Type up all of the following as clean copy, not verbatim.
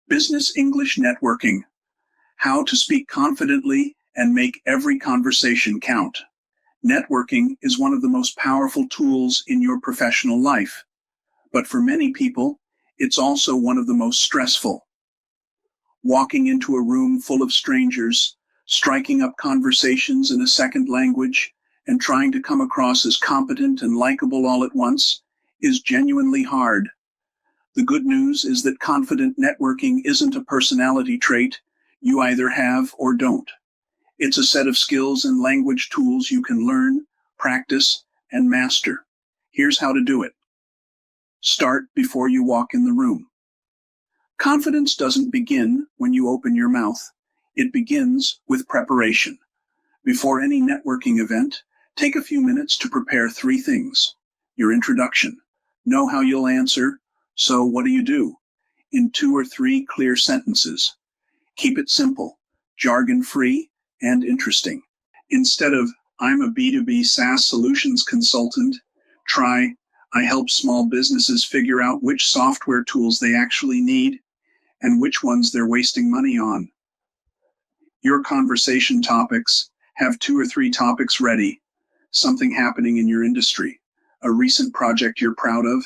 Business English Networking: How to Speak Confidently and Make Every Conversation Count. Networking is one of the most powerful tools in your professional life, but for many people, it's also one of the most stressful. Walking into a room full of strangers, striking up conversations in a second language, and trying to come across as competent and likable all at once is genuinely hard. The good news is that confident networking isn't a personality trait you either have or don't. It's a set of skills and language tools you can learn, practice, and master. Here's how to do it. Start before you walk in the room. Confidence doesn't begin when you open your mouth. It begins with preparation. Before any networking event, take a few minutes to prepare 3 things. Your introduction. Know how you'll answer. So what do you do? In 2 or 3 clear sentences. Keep it simple, jargon-free, and interesting. Instead of, "I'm a B2B SaaS solutions consultant," try, "I help small businesses figure out which software tools they actually need and which ones they're wasting money on." Your conversation topics: have 2 or 3 topics ready. Something happening in your industry, a recent project you're proud of,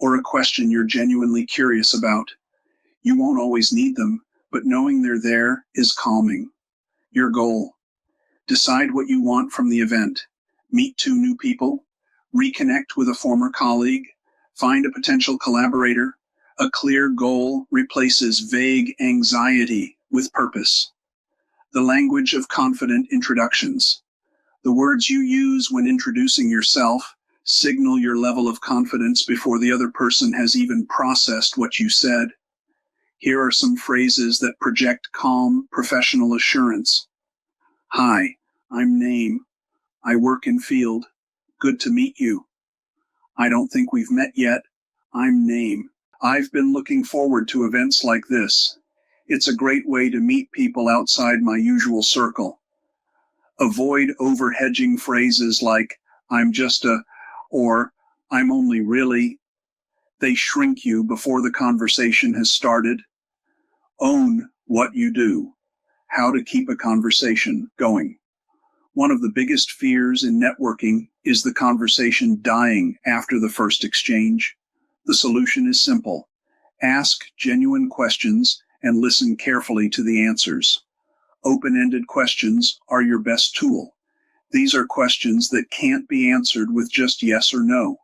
or a question you're genuinely curious about. You won't always need them, but knowing they're there is calming. Your goal: decide what you want from the event. Meet 2 new people, reconnect with a former colleague, find a potential collaborator. A clear goal replaces vague anxiety with purpose. The language of confident introductions. The words you use when introducing yourself signal your level of confidence before the other person has even processed what you said. Here are some phrases that project calm, professional assurance. "Hi, I'm Name. I work in field. Good to meet you." "I don't think we've met yet. I'm Name. I've been looking forward to events like this. It's a great way to meet people outside my usual circle." Avoid overhedging phrases like, "I'm just a," or "I'm only really." They shrink you before the conversation has started. Own what you do. How to keep a conversation going. One of the biggest fears in networking is the conversation dying after the first exchange. The solution is simple. Ask genuine questions and listen carefully to the answers. Open-ended questions are your best tool. These are questions that can't be answered with just yes or no.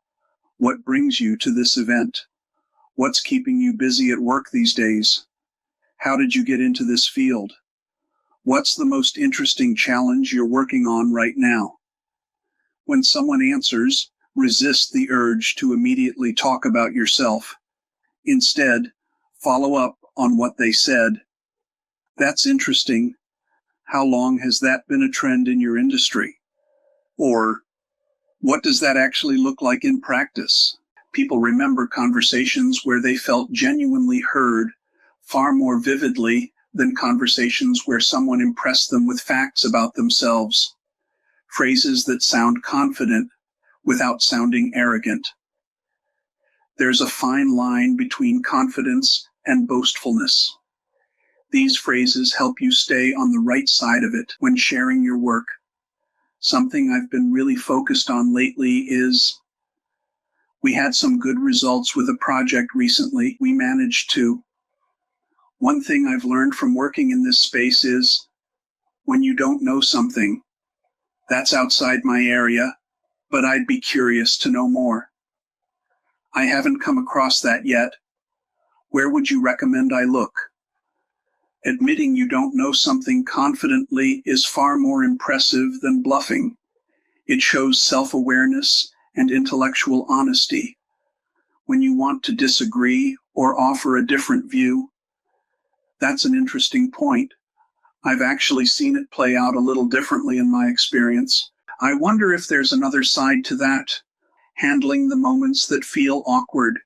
What brings you to this event? What's keeping you busy at work these days? How did you get into this field? What's the most interesting challenge you're working on right now? When someone answers, resist the urge to immediately talk about yourself. Instead, follow up on what they said. "That's interesting. How long has that been a trend in your industry?" Or, "What does that actually look like in practice?" People remember conversations where they felt genuinely heard far more vividly than conversations where someone impressed them with facts about themselves. Phrases that sound confident without sounding arrogant. There's a fine line between confidence and boastfulness. These phrases help you stay on the right side of it when sharing your work. Something I've been really focused on lately is, "We had some good results with a project recently. We managed to." One thing I've learned from working in this space is, when you don't know something, "That's outside my area, but I'd be curious to know more." "I haven't come across that yet. Where would you recommend I look?" Admitting you don't know something confidently is far more impressive than bluffing. It shows self-awareness and intellectual honesty. When you want to disagree or offer a different view, "That's an interesting point. I've actually seen it play out a little differently in my experience. I wonder if there's another side to that." Handling the moments that feel awkward.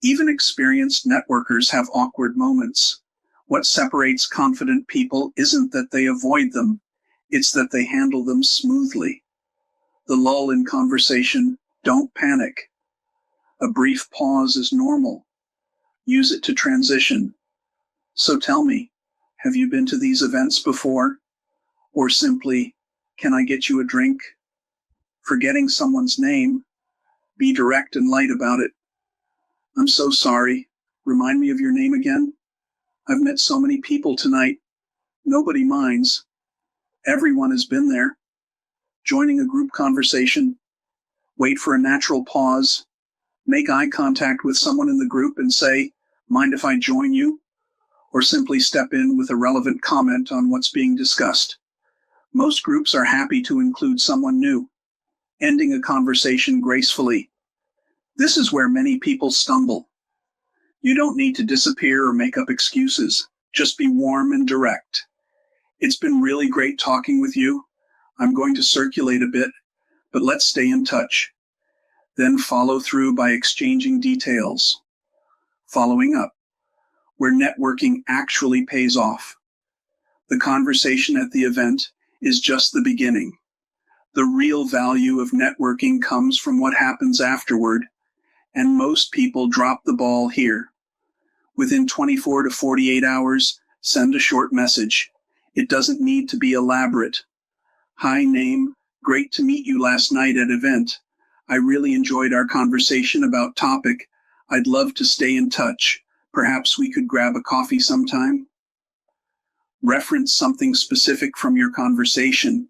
Even experienced networkers have awkward moments. What separates confident people isn't that they avoid them, it's that they handle them smoothly. The lull in conversation: don't panic. A brief pause is normal. Use it to transition. So tell me, have you been to these events before? Or simply, can I get you a drink? Forgetting someone's name, be direct and light about it. I'm so sorry. Remind me of your name again? I've met so many people tonight. Nobody minds. Everyone has been there. Joining a group conversation. Wait for a natural pause. Make eye contact with someone in the group and say, "Mind if I join you?" Or simply step in with a relevant comment on what's being discussed. Most groups are happy to include someone new. Ending a conversation gracefully. This is where many people stumble. You don't need to disappear or make up excuses. Just be warm and direct. It's been really great talking with you. I'm going to circulate a bit, but let's stay in touch. Then follow through by exchanging details. Following up, where networking actually pays off. The conversation at the event is just the beginning. The real value of networking comes from what happens afterward, and most people drop the ball here. Within 24 to 48 hours, send a short message. It doesn't need to be elaborate. Hi name, great to meet you last night at event. I really enjoyed our conversation about topic. I'd love to stay in touch. Perhaps we could grab a coffee sometime? Reference something specific from your conversation.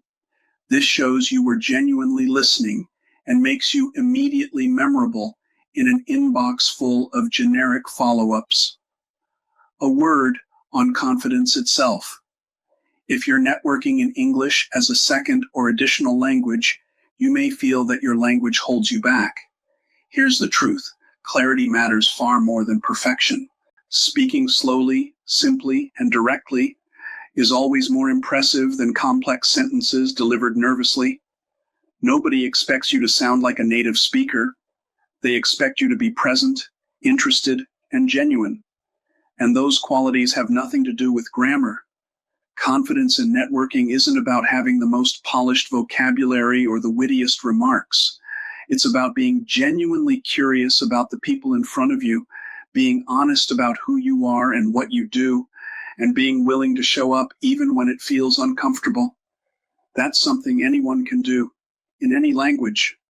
This shows you were genuinely listening and makes you immediately memorable in an inbox full of generic follow-ups. A word on confidence itself. If you're networking in English as a second or additional language, you may feel that your language holds you back. Here's the truth. Clarity matters far more than perfection. Speaking slowly, simply, and directly is always more impressive than complex sentences delivered nervously. Nobody expects you to sound like a native speaker. They expect you to be present, interested, and genuine. And those qualities have nothing to do with grammar. Confidence in networking isn't about having the most polished vocabulary or the wittiest remarks. It's about being genuinely curious about the people in front of you, being honest about who you are and what you do, and being willing to show up even when it feels uncomfortable. That's something anyone can do, in any language.